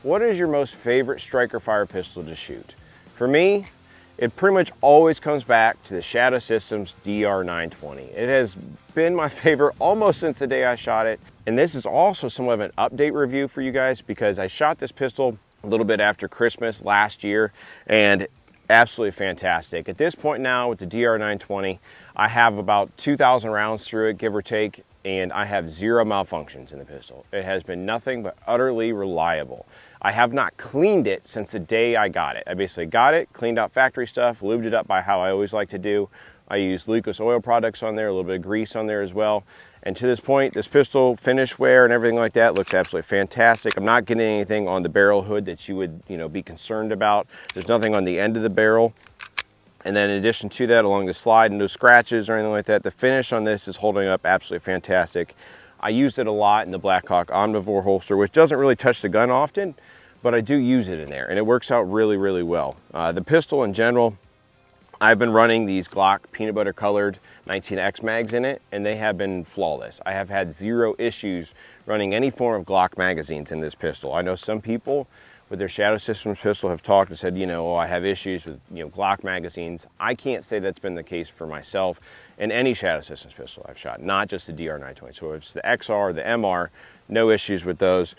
what is your most favorite striker fire pistol to shoot? For me, it pretty much always comes back to the Shadow Systems DR920. It has been my favorite almost since the day I shot it. And this is also somewhat of an update review for you guys because I shot this pistol a little bit after Christmas last year and absolutely fantastic. At this point now with the DR920, I have about 2,000 rounds through it, give or take, and I have 0 malfunctions in the pistol. It has been nothing but utterly reliable. I have not cleaned it since the day I got it. I basically got it, cleaned out factory stuff, lubed it up by how I always like to do. I use Lucas oil products on there, a little bit of grease on there as well. And to this point, this pistol finish wear and everything like that looks absolutely fantastic. I'm not getting anything on the barrel hood that you would, be concerned about. There's nothing on the end of the barrel. And then in addition to that, along the slide, no scratches or anything like that. The finish on this is holding up absolutely fantastic. I used it a lot in the Blackhawk Omnivore holster, which doesn't really touch the gun often, but I do use it in there, and it works out really, really well. The pistol in general, I've been running these Glock peanut butter colored 19X mags in it, and they have been flawless. I have had 0 issues running any form of Glock magazines in this pistol. I know some people with their Shadow Systems pistol have talked and said, oh, I have issues with Glock magazines. I can't say that's been the case for myself in any Shadow Systems pistol I've shot, not just the DR920. So if it's the XR, the MR, no issues with those.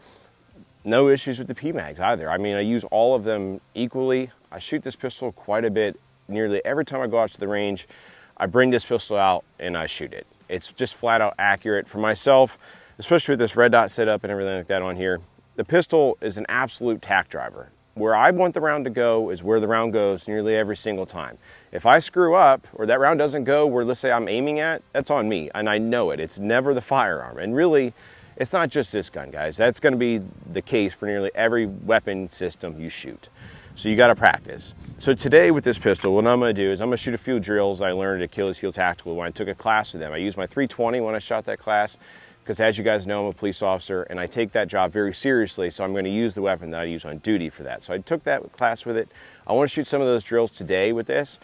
No issues with the PMags either. I mean, I use all of them equally. I shoot this pistol quite a bit. Nearly every time I go out to the range, I bring this pistol out and I shoot it. It's just flat out accurate for myself, especially with this red dot setup and everything like that on here. The pistol is an absolute tack driver. Where I want the round to go is where the round goes nearly every single time. If I screw up or that round doesn't go where, let's say, I'm aiming at, that's on me, and I know it. It's never the firearm. And really, it's not just this gun, guys. That's going to be the case for nearly every weapon system you shoot. So you got to practice. So today with this pistol, what I'm going to do is I'm going to shoot a few drills I learned at Achilles Heel Tactical when I took a class with them. I used my 320 when I shot that class because, as you guys know, I'm a police officer and I take that job very seriously, so I'm going to use the weapon that I use on duty for that. So I took that class with it. I want to shoot some of those drills today with this.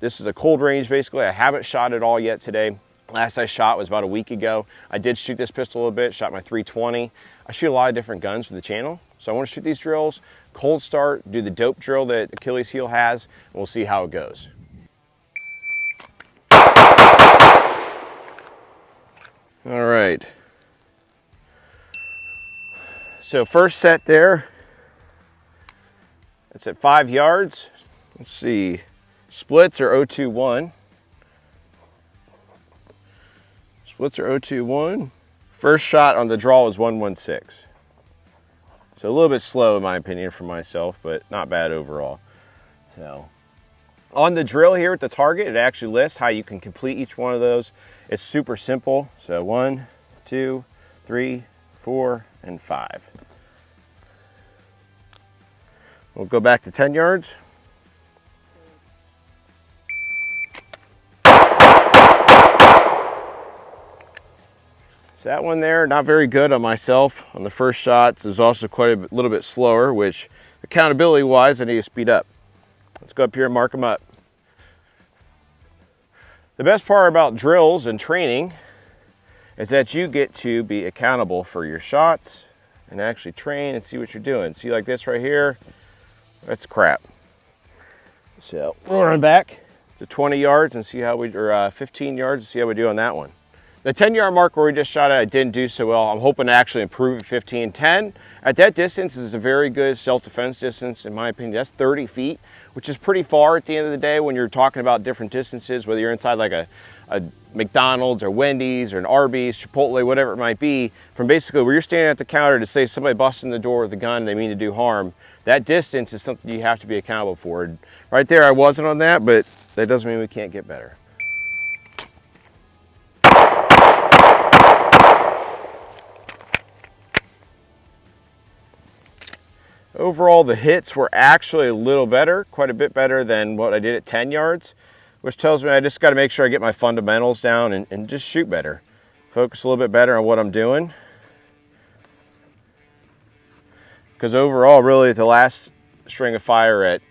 This is a cold range basically. I haven't shot it all yet today. Last I shot was about a week ago. I did shoot this pistol a little bit, shot my 320. I shoot a lot of different guns for the channel. So I want to shoot these drills, cold start, do the dope drill that Achilles Heel has, and we'll see how it goes. All right. So first set there, it's at 5 yards. Let's see, splits are 021. Splits are 021. First shot on the draw was 116. So a little bit slow in my opinion for myself, but not bad overall. So on the drill here at the target, it actually lists how you can complete each one of those. It's super simple. So 1, 2, 3, 4, and 5. We'll go back to 10 yards. So that one there, not very good on myself on the first shots. Is also quite a little bit slower, which accountability wise, I need to speed up. Let's go up here and mark them up. The best part about drills and training is that you get to be accountable for your shots and actually train and see what you're doing. See, like this right here, that's crap. So we'll run back to 20 yards and see how we, or 15 yards and see how we do on that one. The 10-yard mark where we just shot it, I didn't do so well. I'm hoping to actually improve at 15. 10 at that distance is a very good self-defense distance, in my opinion. That's 30 feet, which is pretty far at the end of the day when you're talking about different distances, whether you're inside like a McDonald's or Wendy's or an Arby's, Chipotle, whatever it might be. From basically where you're standing at the counter to say somebody busts in the door with a gun, they mean to do harm. That distance is something you have to be accountable for. Right there, I wasn't on that, but that doesn't mean we can't get better. Overall, the hits were actually a little better, quite a bit better than what I did at 10 yards, which tells me I just got to make sure I get my fundamentals down and just shoot better. Focus a little bit better on what I'm doing. Because overall, really, the last string of fire at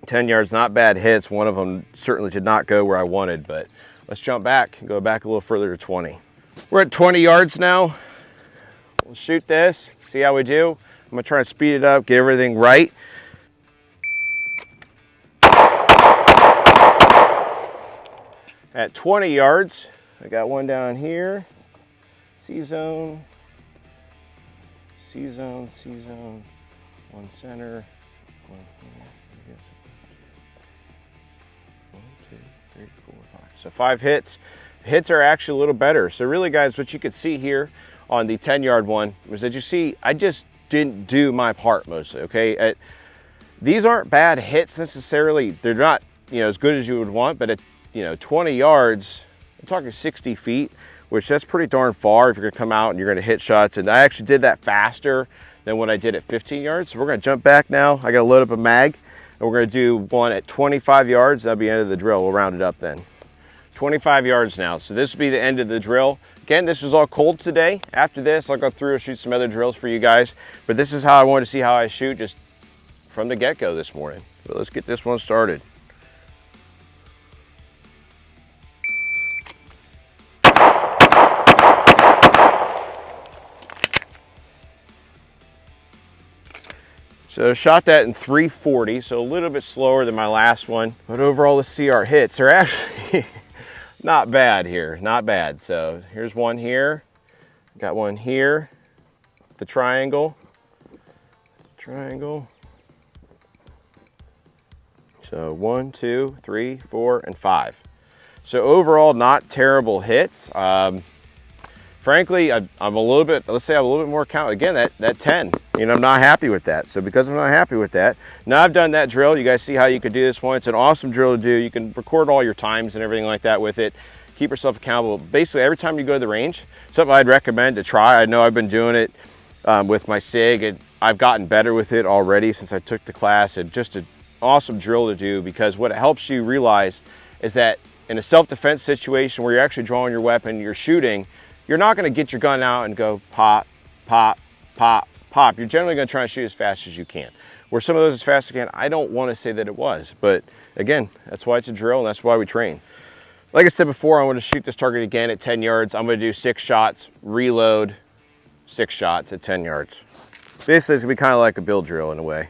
10 yards, not bad hits. One of them certainly did not go where I wanted, but let's jump back and go back a little further to 20. We're at 20 yards now. We'll shoot this, see how we do. gonna try and speed it up, get everything right. At 20 yards, I got one down here. C-zone, C-zone, C-zone, one center, one here. 1, 2, 3, 4, 5. So 5 hits. Hits are actually a little better. So really, guys, what you could see here on the 10-yard one was that you see I just didn't do my part mostly, okay? These aren't bad hits necessarily. They're not, as good as you would want, but at 20 yards, I'm talking 60 feet, which that's pretty darn far if you're gonna come out and you're gonna hit shots. And I actually did that faster than what I did at 15 yards. So we're gonna jump back now. I gotta load up a mag, and we're gonna do one at 25 yards. That'll be the end of the drill. We'll round it up then. 25 yards now. So this will be the end of the drill. Again, this was all cold today. After this, I'll go through and shoot some other drills for you guys. But this is how I wanted to see how I shoot just from the get-go this morning. So let's get this one started. So shot that in 340, so a little bit slower than my last one. But overall, let's see our hits. They're actually not bad here, not bad. So here's one here, got one here, the triangle. So 1, 2, 3, 4, and 5. So overall, not terrible hits. Frankly, I'm a little bit, let's say I'm a little bit more count. Again, that 10, I'm not happy with that. So because I'm not happy with that, now I've done that drill. You guys see how you could do this one. It's an awesome drill to do. You can record all your times and everything like that with it. Keep yourself accountable. Basically, every time you go to the range, something I'd recommend to try. I know I've been doing it with my SIG, and I've gotten better with it already since I took the class. And just an awesome drill to do, because what it helps you realize is that in a self-defense situation where you're actually drawing your weapon, you're shooting, you're not going to get your gun out and go pop, pop, pop, pop. You're generally going to try and shoot as fast as you can. Were some of those as fast as you can? I don't want to say that it was, but again, that's why it's a drill and that's why we train. Like I said before, I want to shoot this target again at 10 yards. I'm going to do 6 shots, reload, 6 shots at 10 yards. Basically, it's going to be kind of like a build drill in a way.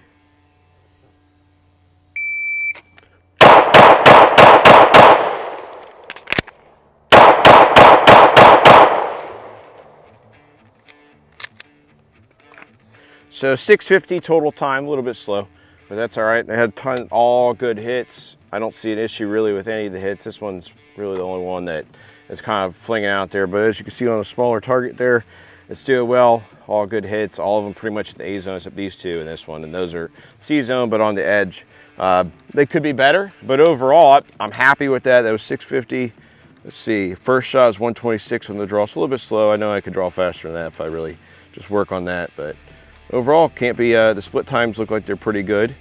So 650 total time, a little bit slow, but that's all right. I had all good hits. I don't see an issue really with any of the hits. This one's really the only one that is kind of flinging out there, but as you can see on a smaller target there, it's doing well. All good hits, all of them pretty much in the A zone except these two and this one, and those are C zone but on the edge. They could be better, but overall I'm happy with that. That was 650. Let's see, first shot is 126 on the draw. It's a little bit slow. I know I could draw faster than that if I really just work on that, but overall, can't be, the split times look like they're pretty good.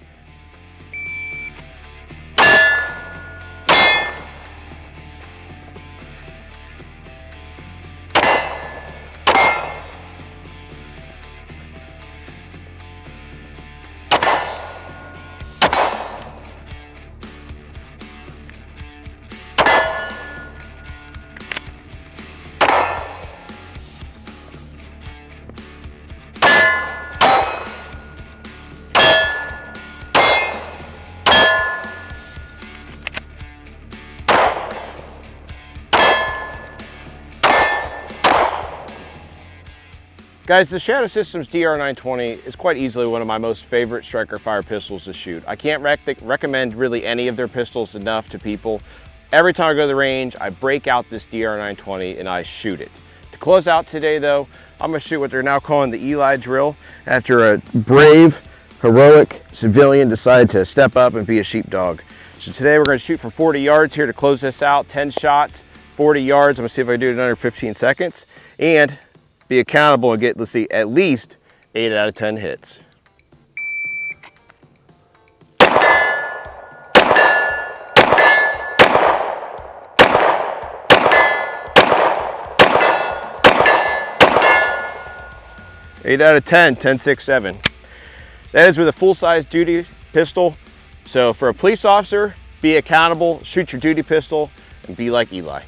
Guys, the Shadow Systems DR920 is quite easily one of my most favorite striker fire pistols to shoot. I can't recommend really any of their pistols enough to people. Every time I go to the range, I break out this DR920 and I shoot it. To close out today though, I'm gonna shoot what they're now calling the Eli drill after a brave, heroic civilian decided to step up and be a sheepdog. So today we're gonna shoot for 40 yards here to close this out, 10 shots, 40 yards. I'm gonna see if I can do it in under 15 seconds. And be accountable and get, let's see, at least 8 out of 10 hits. Eight out of 10, 10, 6, 7. That is with a full-size duty pistol. So for a police officer, be accountable, shoot your duty pistol, and be like Eli.